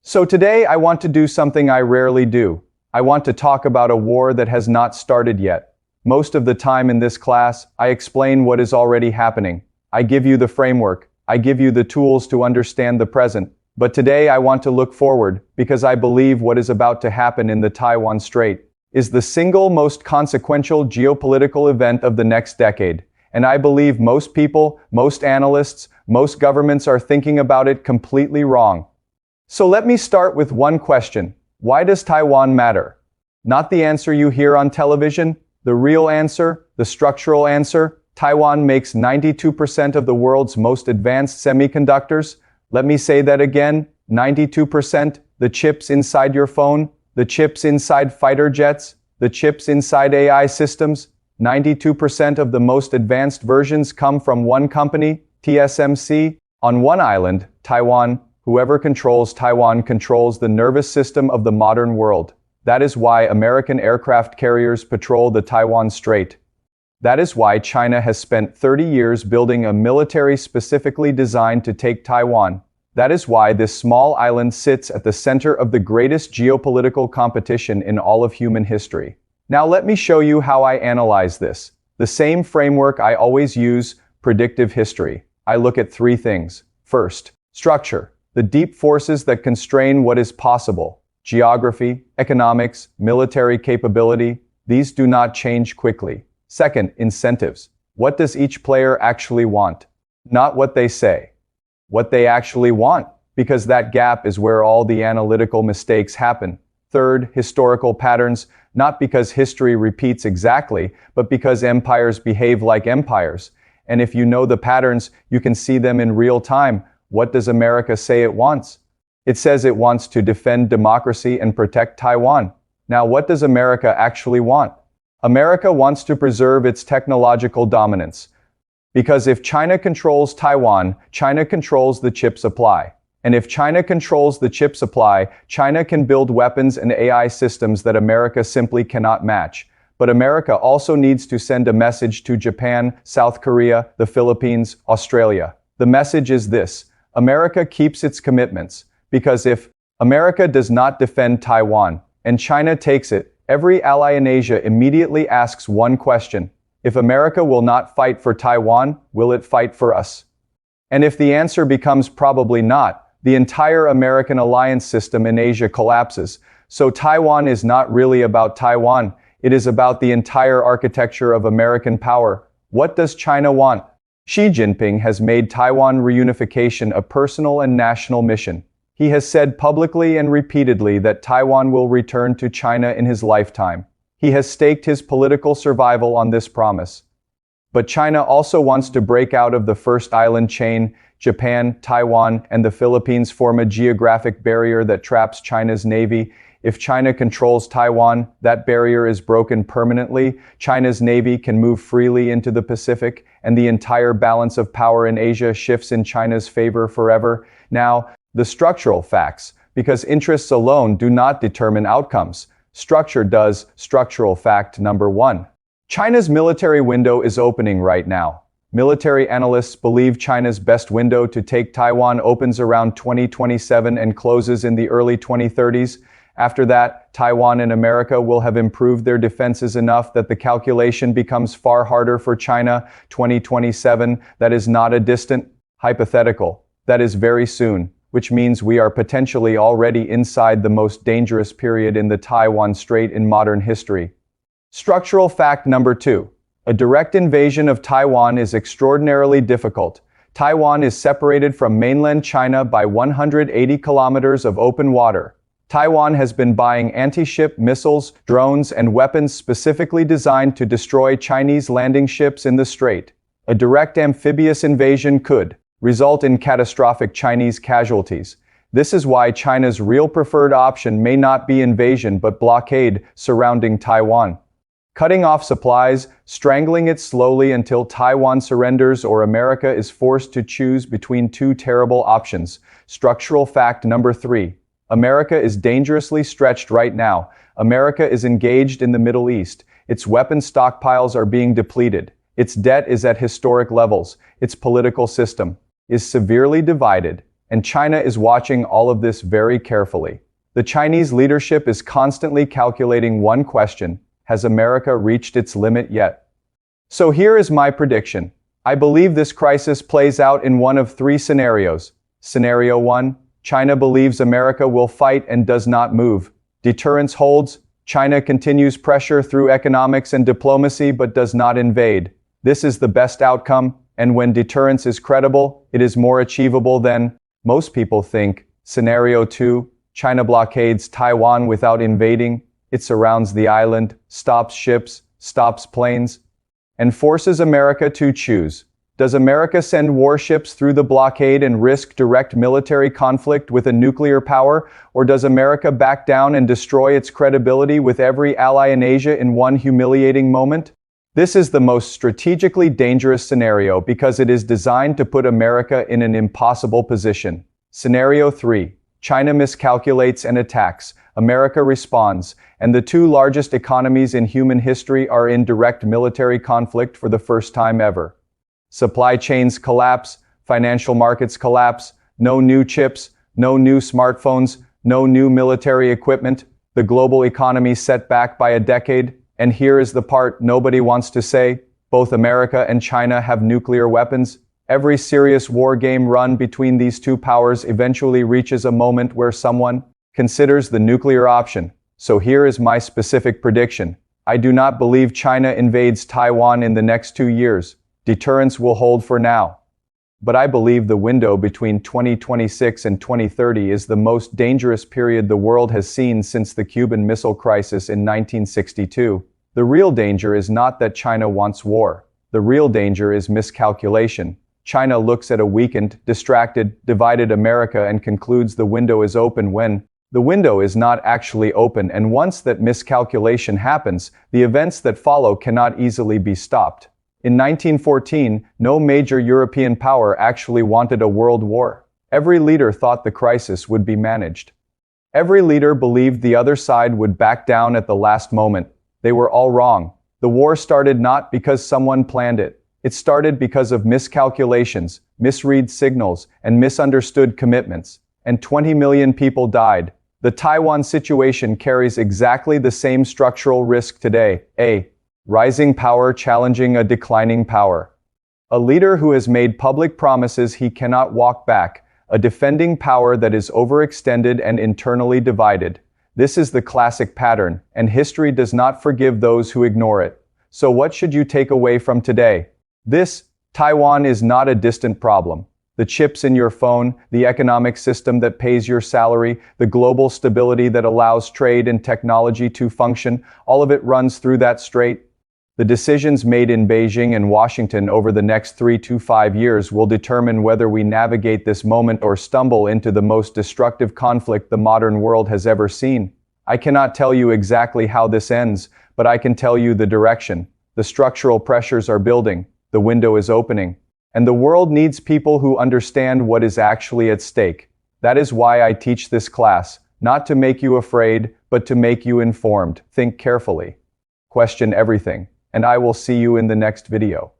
So today I want to do something I rarely do. I want to talk about a war that has not started yet. Most of the time in this class, I explain what is already happening. I give you the framework. I give you the tools to understand the present. But today I want to look forward, because I believe what is about to happen in the Taiwan Strait is the single most consequential geopolitical event of the next decade. And I believe most people, most analysts, most governments are thinking about it completely wrong. So let me start with one question. Why does Taiwan matter? Not the answer you hear on television, the real answer, the structural answer. Taiwan makes 92% of the world's most advanced semiconductors. Let me say that again, 92%, the chips inside your phone, the chips inside fighter jets, the chips inside AI systems. 92% of the most advanced versions come from one company, TSMC. On one island, Taiwan, whoever controls Taiwan controls the nervous system of the modern world. That is why American aircraft carriers patrol the Taiwan Strait. That is why China has spent 30 years building a military specifically designed to take Taiwan. That is why this small island sits at the center of the greatest geopolitical competition in all of human history. Now let me show you how I analyze this. The same framework I always use, predictive history. I look at three things. First, structure, the deep forces that constrain what is possible. Geography, economics, military capability, these do not change quickly. Second, incentives. What does each player actually want? Not what they say. What they actually want, because that gap is where all the analytical mistakes happen. Third, historical patterns, not because history repeats exactly, but because empires behave like empires. And if you know the patterns, you can see them in real time. What does America say it wants? It says it wants to defend democracy and protect Taiwan. Now, what does America actually want? America wants to preserve its technological dominance. Because if China controls Taiwan, China controls the chip supply. And if China controls the chip supply, China can build weapons and AI systems that America simply cannot match. But America also needs to send a message to Japan, South Korea, the Philippines, Australia. The message is this: America keeps its commitments. Because if America does not defend Taiwan, and China takes it, every ally in Asia immediately asks one question. If America will not fight for Taiwan, will it fight for us? And if the answer becomes probably not, the entire American alliance system in Asia collapses. So Taiwan is not really about Taiwan. It is about the entire architecture of American power. What does China want? Xi Jinping has made Taiwan reunification a personal and national mission. He has said publicly and repeatedly that Taiwan will return to China in his lifetime. He has staked his political survival on this promise. But China also wants to break out of the first island chain. Japan, Taiwan, and the Philippines form a geographic barrier that traps China's navy. If China controls Taiwan, that barrier is broken permanently. China's navy can move freely into the Pacific, and the entire balance of power in Asia shifts in China's favor forever. Now, the structural facts, because interests alone do not determine outcomes. Structure does. Structural fact number one. China's military window is opening right now. Military analysts believe China's best window to take Taiwan opens around 2027 and closes in the early 2030s. After that, Taiwan and America will have improved their defenses enough that the calculation becomes far harder for China. 2027, that is not a distant hypothetical. That is very soon, which means we are potentially already inside the most dangerous period in the Taiwan Strait in modern history. Structural fact number two. A direct invasion of Taiwan is extraordinarily difficult. Taiwan is separated from mainland China by 180 kilometers of open water. Taiwan has been buying anti-ship missiles, drones, and weapons specifically designed to destroy Chinese landing ships in the strait. A direct amphibious invasion could result in catastrophic Chinese casualties. This is why China's real preferred option may not be invasion but blockade surrounding Taiwan. Cutting off supplies, strangling it slowly until Taiwan surrenders or America is forced to choose between two terrible options. Structural fact number three. America is dangerously stretched right now. America is engaged in the Middle East. Its weapon stockpiles are being depleted. Its debt is at historic levels. Its political system is severely divided. and China is watching all of this very carefully. The Chinese leadership is constantly calculating one question: has America reached its limit yet? So here is my prediction. I believe this crisis plays out in one of three scenarios. Scenario 1, China believes America will fight and does not move. Deterrence holds. China continues pressure through economics and diplomacy but does not invade. This is the best outcome, and when deterrence is credible, it is more achievable than most people think. Scenario 2, China blockades Taiwan without invading. It surrounds the island, stops ships, stops planes, and forces America to choose. Does America send warships through the blockade and risk direct military conflict with a nuclear power, or does America back down and destroy its credibility with every ally in Asia in one humiliating moment? This is the most strategically dangerous scenario because it is designed to put America in an impossible position. Scenario 3. China miscalculates and attacks. America responds, and the two largest economies in human history are in direct military conflict for the first time ever. Supply chains collapse, financial markets collapse, no new chips, no new smartphones, no new military equipment, the global economy set back by a decade, and here is the part nobody wants to say: both America and China have nuclear weapons. Every serious war game run between these two powers eventually reaches a moment where someone considers the nuclear option. So here is my specific prediction. I do not believe China invades Taiwan in the next 2 years. Deterrence will hold for now. But I believe the window between 2026 and 2030 is the most dangerous period the world has seen since the Cuban Missile Crisis in 1962. The real danger is not that China wants war. The real danger is miscalculation. China looks at a weakened, distracted, divided America and concludes the window is open when the window is not actually open, and once that miscalculation happens, the events that follow cannot easily be stopped. In 1914, no major European power actually wanted a world war. Every leader thought the crisis would be managed. Every leader believed the other side would back down at the last moment. They were all wrong. The war started not because someone planned it. It started because of miscalculations, misread signals, and misunderstood commitments. And 20 million people died. The Taiwan situation carries exactly the same structural risk today. A rising power challenging a declining power. A leader who has made public promises he cannot walk back. A defending power that is overextended and internally divided. This is the classic pattern, and history does not forgive those who ignore it. So what should you take away from today? Taiwan is not a distant problem. The chips in your phone, the economic system that pays your salary, the global stability that allows trade and technology to function, all of it runs through that strait. The decisions made in Beijing and Washington over the next 3 to 5 years will determine whether we navigate this moment or stumble into the most destructive conflict the modern world has ever seen. I cannot tell you exactly how this ends, but I can tell you the direction. The structural pressures are building, the window is opening, and the world needs people who understand what is actually at stake. That is why I teach this class, not to make you afraid, but to make you informed. Think carefully. Question everything. And I will see you in the next video.